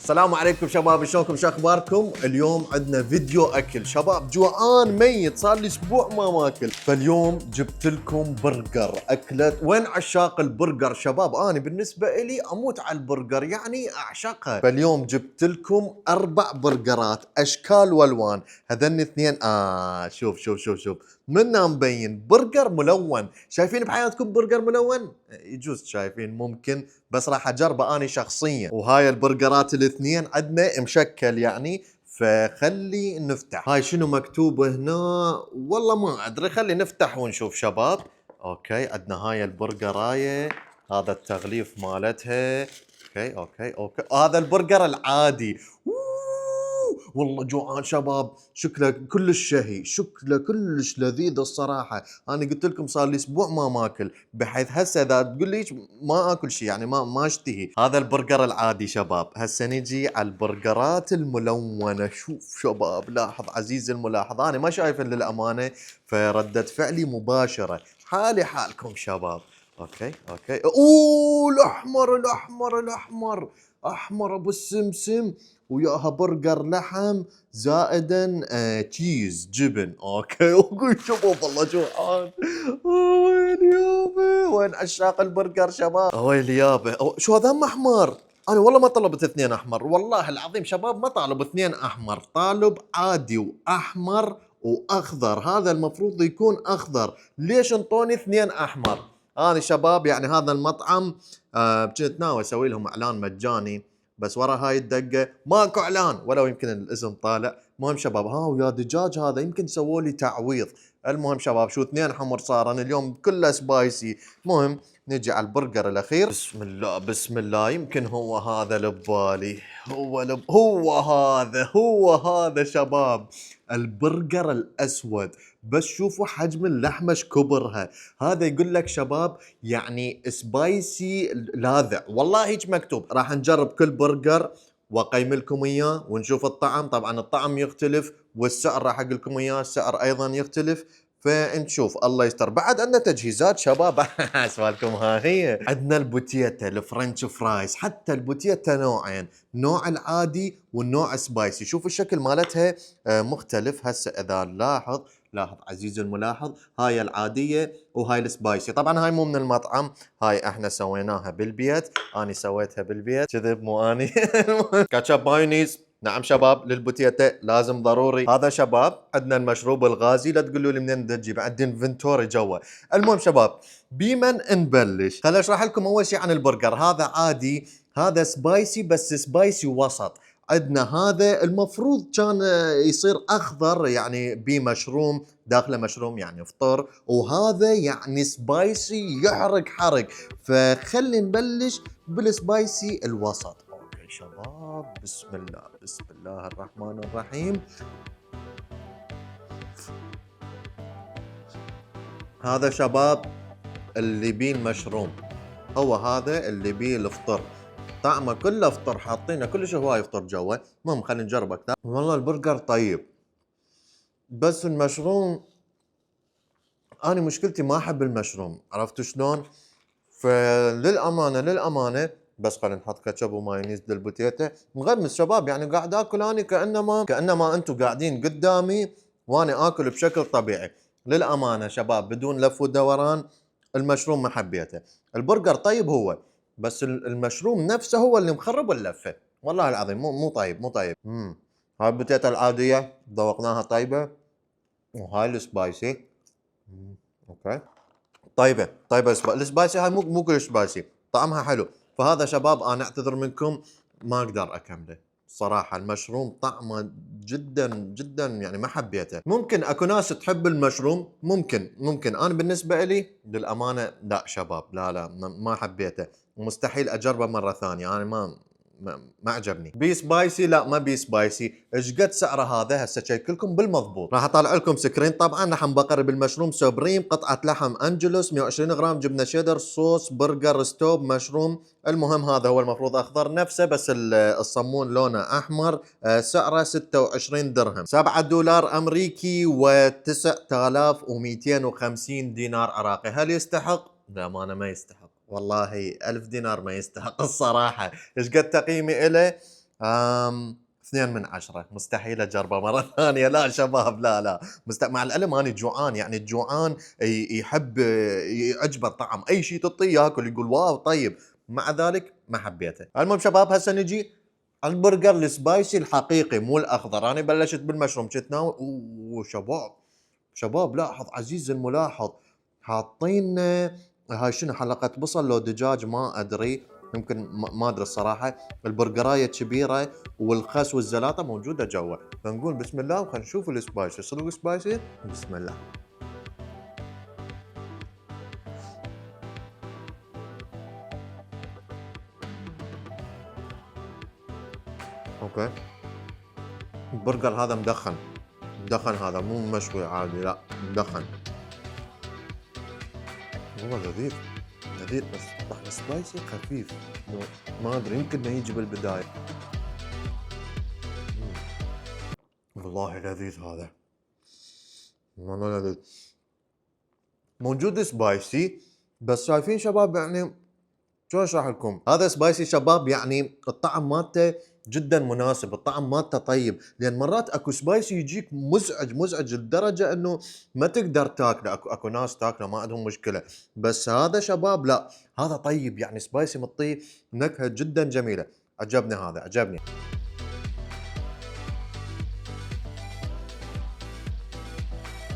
السلام عليكم شباب، شلونكم؟ شو اخباركم؟ اليوم عندنا فيديو اكل. شباب جوعان ميت، صار لي اسبوع ما ماكل، فاليوم جبت لكم برجر. اكلت وين عشاق البرجر شباب؟ انا بالنسبه لي اموت على البرجر، يعني اعشقها. فاليوم جبت لكم 4 برجرات اشكال والوان. هذني اثنين شوف منا مبين برجر ملون. شايفين بحياتكم برجر ملون؟ يجوز شايفين، ممكن، بس راح اجربه اني شخصيا. وهاي البرجرات الاثنين عندنا مشكل يعني، فخلي نفتح. هاي شنو مكتوب هنا؟ والله ما ادري، خلي نفتح ونشوف شباب. اوكي، عندنا هاي البرجرايه، هذا التغليف مالتها. اوكي هذا البرجر العادي. والله جوعان شباب، شكله كلش شهي، شكله كلش لذيذ الصراحه. انا قلت لكم صار لي اسبوع ما ماكل، بحيث هسه اذا تقول لي ما اكل شيء يعني ما اشتهي. هذا البرجر العادي شباب. هسه نجي على البرجرات الملونه. شوف شباب، لاحظ عزيزي الملاحظ، انا ما شايف للامانه، فردة فعلي مباشره. حالي حالكم شباب. اوكي اوه، الاحمر احمر ابو السمسم، وياها برجر لحم زائدا تشيز جبن. اوكي شباب والله جوعان. وين يابا، وين عشاق البرجر شباب؟ وين يابا، شو هذا احمر؟ انا والله ما طلبت 2 احمر، والله العظيم شباب ما طالب 2 احمر، طالب عادي واحمر واخضر. هذا المفروض يكون اخضر، ليش انطوني 2 احمر؟ انا شباب يعني هذا المطعم كنت ناوي اسوي لهم اعلان مجاني، بس ورا هاي الدقه ماكو اعلان، ولو يمكن الاسم طالع. المهم شباب، ويا دجاج هذا يمكن سووا لي تعويض. المهم شباب، شو 2 حمر صار، انا اليوم كله سبايسي. المهم نجي على البرجر الاخير. بسم الله بسم الله، يمكن هو هذا اللي ببالي. هو هذا شباب، البرجر الاسود. بس شوفوا حجم اللحمه ايش كبرها. هذا يقول لك شباب يعني سبايسي لاذع، والله هيك مكتوب. راح نجرب كل برجر واقيم لكم اياه ونشوف الطعم. طبعا الطعم يختلف، والسعر راح اقول لكم اياه، السعر ايضا يختلف، فنشوف. الله يستر. بعد عندنا تجهيزات شباب. اسفالكم، ها هي عندنا البوتيتا الفرنش فرايز. حتى البوتيتا نوعين، نوع العادي والنوع سبايسي. شوف الشكل مالتها مختلف. هسه اذا لاحظ عزيزي الملاحظ، هاي العادية وهاي السبايسي. طبعا هاي مو من المطعم، هاي احنا سويناها بالبيت، اني سويتها بالبيت، كذب مو اني. كاتشب مايونيز. نعم شباب، للبوتيتا لازم ضروري. هذا شباب عندنا المشروب الغازي، لا تقولوا لي منين تجيب، عندنا انفنتوري جوا. المهم شباب، بمن نبلش؟ خليني اشرح لكم اول شيء عن البرجر. هذا عادي، هذا سبايسي، بس سبايسي وسط. عندنا هذا المفروض كان يصير اخضر، يعني بمشروم، داخله مشروم يعني فطر، وهذا يعني سبايسي يحرق حرق. فخلي نبلش بالسبايسي الوسط. اوكي شباب، بسم الله الرحمن الرحيم. هذا شباب اللي بيه المشروم، هو هذا اللي بيه الفطر. طعمه كله فطر، حاطينه كلش هواي فطر جوا. المهم خلينا نجرب اكثر. والله البرجر طيب، بس المشروم انا مشكلتي ما احب المشروم، عرفتوا شلون؟ للامانه بس خلينا نحط كاتشب ومايونيز للبوتيتا مغمس شباب. يعني قاعد اكل اني كانما انتم قاعدين قدامي وانا اكل بشكل طبيعي. للامانه شباب بدون لف ودوران، المشروم ما حبيته. البرجر طيب هو، بس المشروم نفسه هو اللي مخرب اللفه. والله العظيم مو طيب. هاي البوتيتا العاديه ذوقناها طيبه، وهاي السبايسي. اوكي طيبه السبايسي هاي مو كلش سبايسي، طعمها حلو. فهذا شباب انا اعتذر منكم، ما اقدر اكمله صراحه. المشروم طعمه جدا يعني ما حبيته. ممكن اكو ناس تحب المشروم، ممكن انا بالنسبه لي للامانه لا شباب، لا ما حبيته، ومستحيل اجربه مره ثانيه. انا ما عجبني. بي سبايسي؟ لا ما بي سبايسي. ايش قد سعره هذا؟ هسه شيك لكم بالمضبوط، راح اطلع لكم سكرين. طبعا لحم بقري بالمشروم سوبريم، قطعه لحم انجلوس 120 غرام، جبنه شيدر، صوص برجر ستوب مشروم. المهم هذا هو المفروض اخضر نفسه، بس الصمون لونه احمر. سعره 26 درهم، $7 امريكي، و9250 دينار عراقي. هل يستحق؟ للأمانة ما يستحق، والله 1000 دينار ما يستحق الصراحة. ايش قد تقييمي إله؟ 2 من 10. مستحيل اجربه مره ثانيه، لا شباب، لا مع العلم اني جوعان، يعني الجوعان يحب يعجبه الطعم، اي شيء تعطيه ياكل يقول واو طيب، مع ذلك ما حبيته. المهم شباب هسه نجي على البرجر السبايسي الحقيقي مو الاخضر. انا بلشت بالمشروم كنت ناوي، شباب لاحظ عزيزي الملاحظ، حاطين هاي شنو، حلقة بصل لو دجاج ما ادري، يمكن ما ادري الصراحة. البرجراية كبيرة والخس والزلاطة موجودة جوا، فنقول بسم الله وخلينا نشوف السبايسي، صدق سبايسي، بسم الله. اوكي، البرجر هذا مدخن هذا مو مشوي عادي، لا مدخن. والله لذيذ بس طعم سبايسي خفيف، ما ادري يمكن ما يجي بالبداية. والله لذيذ هذا، والله لذيذ. موجود سبايسي، بس شايفين شباب يعني شو اشرح لكم، هذا سبايسي شباب، يعني الطعم مالته جدا مناسب، الطعم مالته طيب، لان مرات اكو سبايسي يجيك مزعج لدرجه انه ما تقدر تاكله، اكو ناس تاكله ما عندهم مشكله، بس هذا شباب لا، هذا طيب، يعني سبايسي مطيه نكهه جدا جميله، عجبني هذا، عجبني.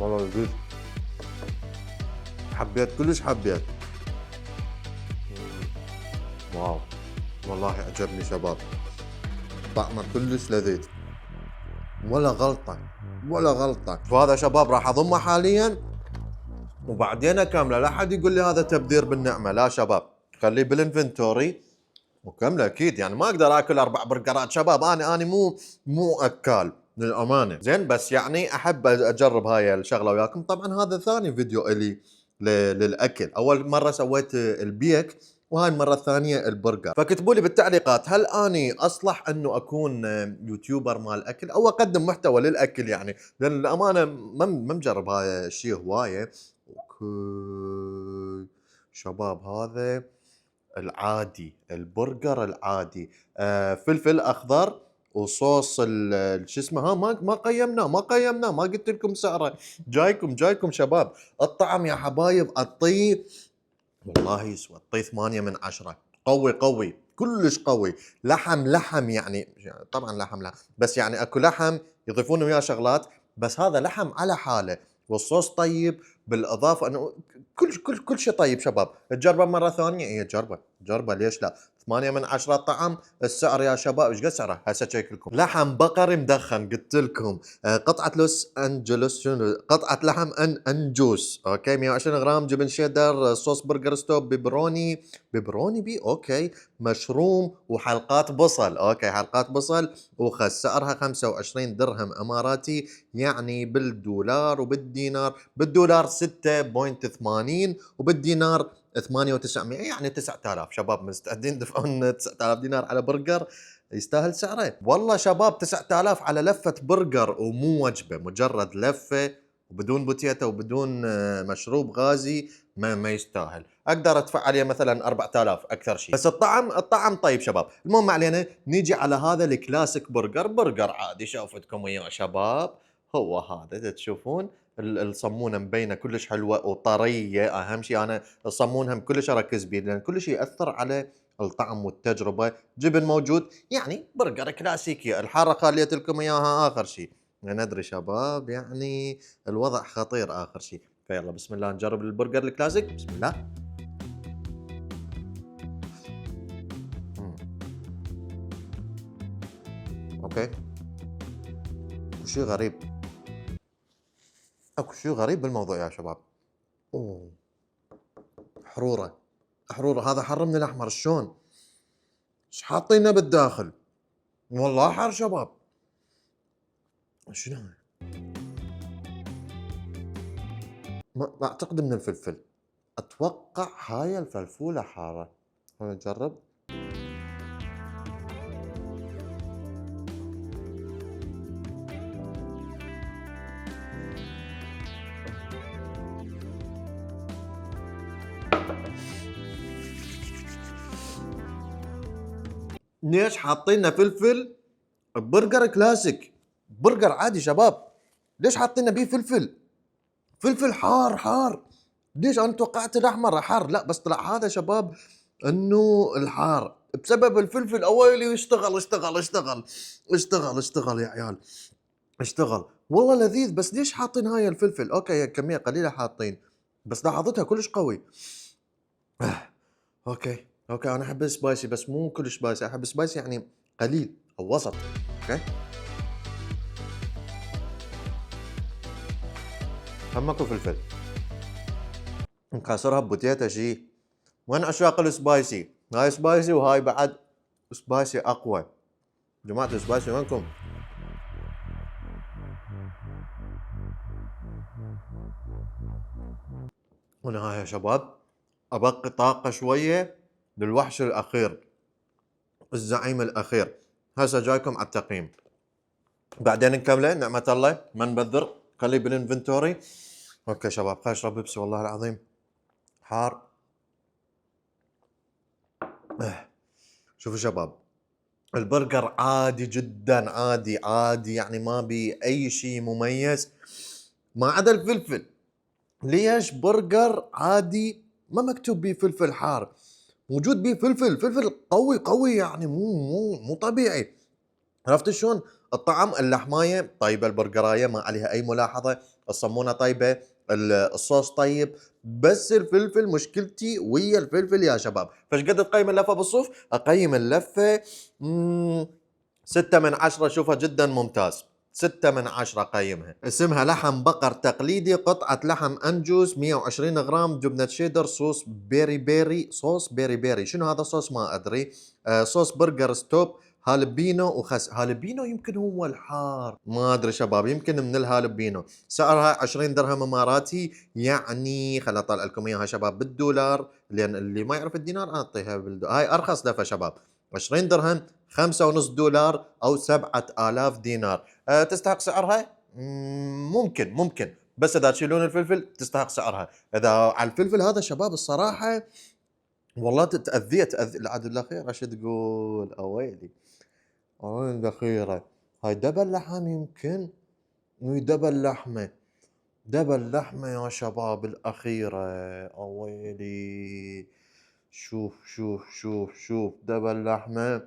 والله لذيذ، حبيت كلش حبيت. واو، والله عجبني شباب، طعمه كلش لذيذ، ولا غلطة. وهذا شباب راح اضمه حاليا وبعدين اكمله، لا حد يقول لي هذا تبذير بالنعمة، لا شباب، خليه بالانفنتوري وكمله اكيد، يعني ما اقدر اكل 4 برجرات شباب، انا مو اكال للامانة، زين، بس يعني احب اجرب هاي الشغلة وياكم. طبعا هذا ثاني فيديو الي للاكل، اول مرة سويت البيك وهاي المرة الثانية البرجر، فكتبوا لي بالتعليقات هل اني اصلح انه اكون يوتيوبر مال اكل او اقدم محتوى للاكل، يعني لان الامانة ما مجرب هاي الشيء هواية. اوكي شباب، هذا العادي، البرجر العادي، فلفل اخضر وصوص شو اسمه، ها ما قيمناه، ما قلت لكم سعره، جايكم شباب. الطعم يا حبايب اعطيه، والله يسوى، اعطيه 8 من 10، قوي كلش قوي. لحم يعني طبعا لحم، بس يعني اكو لحم يضيفون وياه شغلات، بس هذا لحم على حاله، والصوص طيب، بالاضافه انه كل شيء طيب شباب. تجربه مره ثانيه، هي جربه ليش لا. 8 من 10 طعم. السعر يا شباب ايش قد سعره؟ هسه تشيك لكم. لحم بقري مدخن قلت لكم، قطعه لوس انجلوس، شنو قطعه لحم انجوس، اوكي، 120 غرام جبن شيدر، صوص برجر ستوب، بيبروني بي، اوكي، مشروم وحلقات بصل، اوكي، حلقات بصل وخس. سعرها 25 درهم اماراتي، يعني بالدولار وبالدينار، بالدولار 6.80 وبالدينار 8900، يعني 9000. شباب مستعدين تدفعون 9000 دينار على برجر يستاهل سعره؟ والله شباب 9000 على لفة برجر ومو وجبة، مجرد لفة وبدون بوتيتا وبدون مشروب غازي، ما يستاهل. اقدر ادفع عليه مثلا 4000 اكثر شيء، بس الطعم طيب شباب. المهم ما علينا، نيجي على هذا الكلاسيك برجر عادي، شوفتكم وياه شباب، هو هذا تشوفون الصمونه مبينه كلش حلوه وطريه، اهم شيء انا الصمونها كلش اركز بيه، لان كل شيء ياثر على الطعم والتجربه. جبن موجود، يعني برجر كلاسيكي. الحاره خليت لكم اياها اخر شيء، ندري شباب يعني الوضع خطير اخر شيء، فيلا بسم الله نجرب البرجر الكلاسيك، بسم الله. اوكي، شيء غريب، اكو شيء غريب بالموضوع يا شباب. اوه، حروره، هذا حر من الاحمر، شلون؟ ايش حاطينه بالداخل؟ والله حار شباب، شنو هاي؟ ما اعتقد من الفلفل، اتوقع هاي الفلفولة حارة. خلينا نجرب. ليش حاطين لنا فلفل برجر كلاسيك، برجر عادي شباب، ليش حاطين بيه فلفل؟ فلفل حار حار، ليش انا توقعت الاحمر حار، لا بس طلع هذا شباب انه الحار بسبب الفلفل. اويلي اشتغل اشتغل اشتغل اشتغل اشتغل يا عيال، اشتغل والله لذيذ. بس ليش حاطين هاي الفلفل؟ اوكي كمية قليلة حاطين، بس لاحظتها كلش قوي. اوكي اوكي انا احب السبايسي بس مو كلش سبايسي، احب سبايسي يعني قليل او وسط. اوكي هم ماكو فلفل، مكسرها ببوتيتا شي. وين عشاق السبايسي؟ هاي سبايسي وهاي بعد سبايسي اقوى. جماعة السبايسي وينكم؟ هنا يا شباب ابقي طاقة شوية للوحش الاخير، الزعيم الاخير. هسه جايكم على التقييم، بعدين نكمله نعمة الله ما نبذر، خليه بالانفنتوري. اوكي شباب خليني اشرب بيبسي والله العظيم حار. شوفوا شباب، البرجر عادي جدا، عادي عادي يعني ما بي اي شيء مميز ما عدا الفلفل. ليش برجر عادي ما مكتوب بيه فلفل حار؟ موجود بيه فلفل قوي قوي يعني مو طبيعي. عرفت شلون؟ الطعم اللحمايه طيبه، البرجرايه ما عليها اي ملاحظه، الصمونه طيبه، الصوص طيب، بس الفلفل مشكلتي ويا الفلفل يا شباب. فايش قد تقيم اللفه بالصوف؟ اقيم اللفه 6/10، شوفها جدا ممتاز، 6/10 قيمها. اسمها لحم بقر تقليدي، قطعة لحم أنجوس، 120 غرام، جبنة شيدر، صوص بيري بيري، صوص بيري بيري، شنو هذا الصوص ما أدري. صوص برجر ستوب، هالبينو وخس. هالبينو يمكن هو الحار ما ادري شباب، يمكن من الهالبينو. سعرها 20 درهم اماراتي، يعني خل اطلع لكم اياها شباب بالدولار، لان اللي ما يعرف الدينار اعطيها بالدولار. هاي ارخص لفه شباب، 20 درهم 5.5 دولار او 7000 دينار. تستحق سعرها؟ ممكن بس اذا تشيلون الفلفل تستحق سعرها. اذا على الفلفل هذا شباب الصراحه والله تأذيت العدل الاخير ايش تقول؟ اويلي اويلي الاخيره هاي دبل لحم، يمكن وي دبل لحمه، دبل لحمه يا شباب الاخيره. اويلي شوف دبل لحمه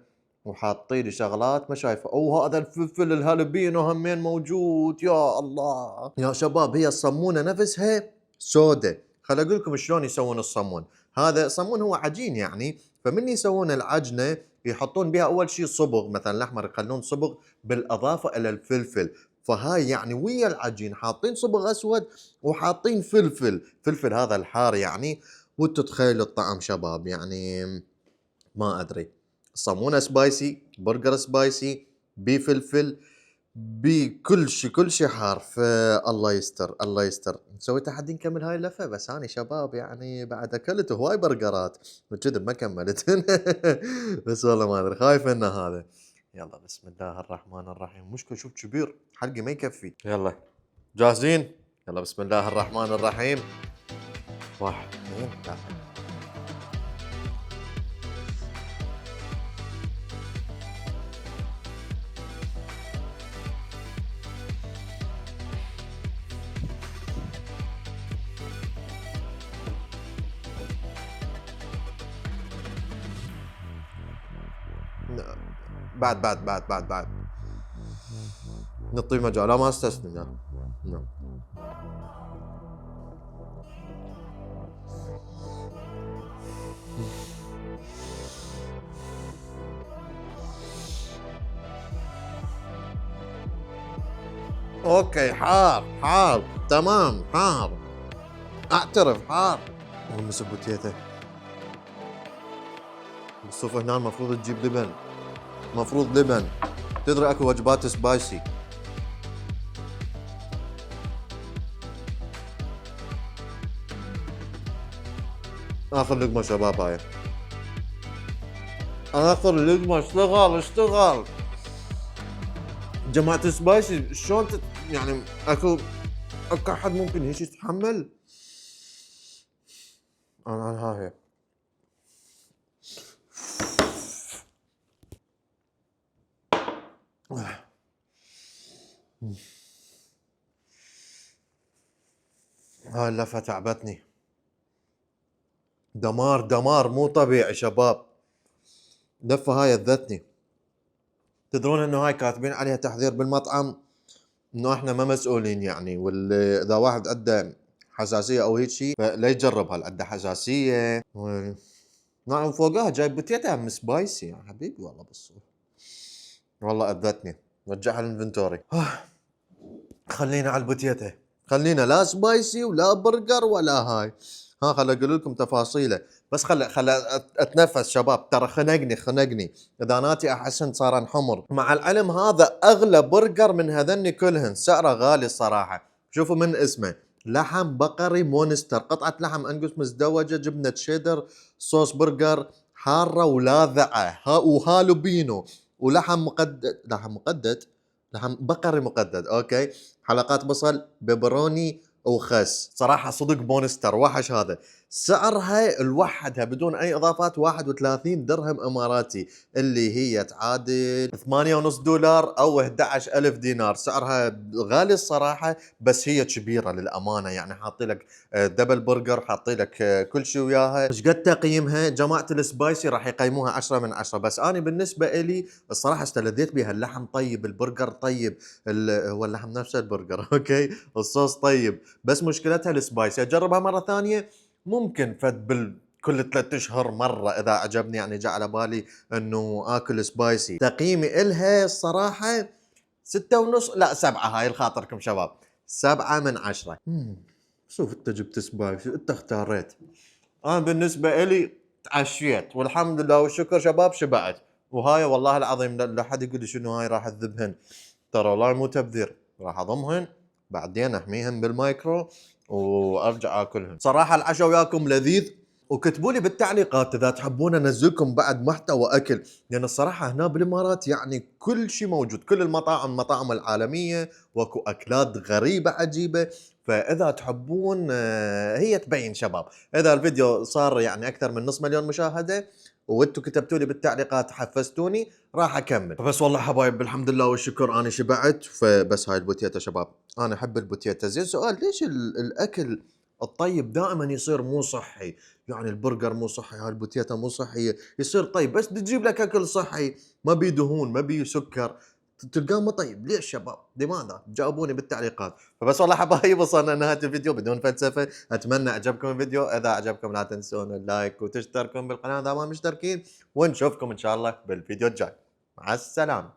وحاطين لي شغلات ما شايفه. هذا الفلفل الهالبينو همين موجود يا الله يا شباب. هي الصمونه نفسها سودة. خل اقول لكم شلون يسوون الصمون. هذا الصمون هو عجين يعني، فمن يسوون العجنه يحطون بها اول شيء صبغ، مثلا الاحمر يخلون صبغ بالاضافه الى الفلفل. فهاي يعني ويا العجين حاطين صبغ اسود وحاطين فلفل هذا الحار يعني. وانتو تخيلوا الطعم شباب يعني ما ادري. صمونه سبايسي، برجر سبايسي، بفلفل، كل شيء حار. فالله يستر الله يستر. نسوي تحدي نكمل هاي اللفه، بس اني شباب يعني بعد اكلت هواي برجرات وكذب ما كملت. بس والله ما ادري خايف منه هذا. يلا بسم الله الرحمن الرحيم. مشكلة شوف كبير حلقي ما يكفي. يلا جاهزين؟ يلا بسم الله الرحمن الرحيم. 1 2 3. بعد نعطيه مجال، لا ما استسلم لا. نعم. اوكي حار تمام حار، اعترف حار. والله سبوتيته بالصوف هنا المفروض تجيب لبن، مفروض لبن. تدري اكو وجبات سبايسي. اخر لقمه شباب هاي، اخر لقمه. اشتغل جماعه سبايسي. شلون يعني اكو احد ممكن هيك يتحمل؟ انا ها هي هاي اللفة تعبتني. دمار دمار مو طبيعي شباب. لفة هاي اذتني. تدرون انه هاي كاتبين عليها تحذير بالمطعم انه احنا ما مسؤولين يعني، واللي اذا واحد عنده حساسية او هيك شيء فلا يجربها، اللي عنده حساسية. نعم فوقها جايب بتيتا من سبايسي يا حبيبي والله بالصوت. والله اذتني، رجعها الانفنتوري. خلينا على البوتيتا، خلينا لا سبايسي ولا برجر ولا هاي. ها خل اقول لكم تفاصيله، بس خل اتنفس شباب. ترى خنقني اذا ناتي احس ان صار انحمر. مع العلم هذا اغلى برجر من هذني كلهن، سعره غالي الصراحه. شوفوا من اسمه، لحم بقري مونستر، قطعه لحم انجوس مزدوجه، جبنه تشيدر، صوص برجر حاره ولاذعه، وهالوبينو، ولحم مقدد، لحم بقري مقدد، اوكي، حلقات بصل، بيبروني وخس. صراحه صدق مونستر وحش هذا. سعرها الوحدها بدون اي اضافات 31 درهم اماراتي، اللي هي تعادل 8.5 دولار او 11,000 دينار. سعرها غالي الصراحه، بس هي كبيره للامانه. يعني حاطين لك دبل برجر، حاطين لك كل شيء وياها. ايش قد تقييمها؟ جماعه السبايسي راح يقيموها 10 من 10، بس انا بالنسبه لي الصراحه استلذيت بها. اللحم طيب، البرجر طيب، هو اللحم نفسه البرجر اوكي، الصوص طيب، بس مشكلتها السبايسي. اجربها مره ثانيه ممكن فد كل 3 اشهر مره اذا عجبني، يعني جاء على بالي انه اكل سبايسي. تقييمي الها الصراحه 6.5، لا 7. هاي لخاطركم شباب، 7 من 10. شوف انت جبت سبايسي، انت اختاريت. انا بالنسبه الي تعشيت والحمد لله والشكر شباب، شبعت. وهاي والله العظيم لا حد يقول لي شنو هاي راح تذبهن، ترى والله مو تبذير. راح اضمهن بعدين احميهن بالمايكرو وارجع اكلهن. صراحه العشاء وياكم لذيذ، وكتبوا لي بالتعليقات اذا تحبون انزلكم بعد محتوى اكل، لان الصراحه هنا بالامارات يعني كل شيء موجود، كل المطاعم العالميه، واكو اكلات غريبه عجيبه. فاذا تحبون هي تبين شباب. اذا الفيديو صار يعني اكثر من نص مليون مشاهده وانتم كتبتوا لي بالتعليقات حفزتوني، راح اكمل. بس والله حبايب الحمد لله والشكر انا شبعت. فبس هاي البوتيتا شباب، انا احب البوتيتا. زين سؤال، ليش الاكل الطيب دائما يصير مو صحي؟ يعني البرجر مو صحي، هاي البوتيتا مو صحيه، يصير طيب بس تجيب لك اكل صحي ما بيه دهون ما بيه سكر تلقاه ما طيب. ليش شباب؟ لماذا؟ جاوبوني بالتعليقات. فبس والله حبايب وصلنا لنهايه الفيديو بدون فلسفه. اتمنى عجبكم الفيديو، اذا عجبكم لا تنسون اللايك وتشتركون بالقناه اذا ما مشتركين، ونشوفكم ان شاء الله بالفيديو الجاي. مع السلامه.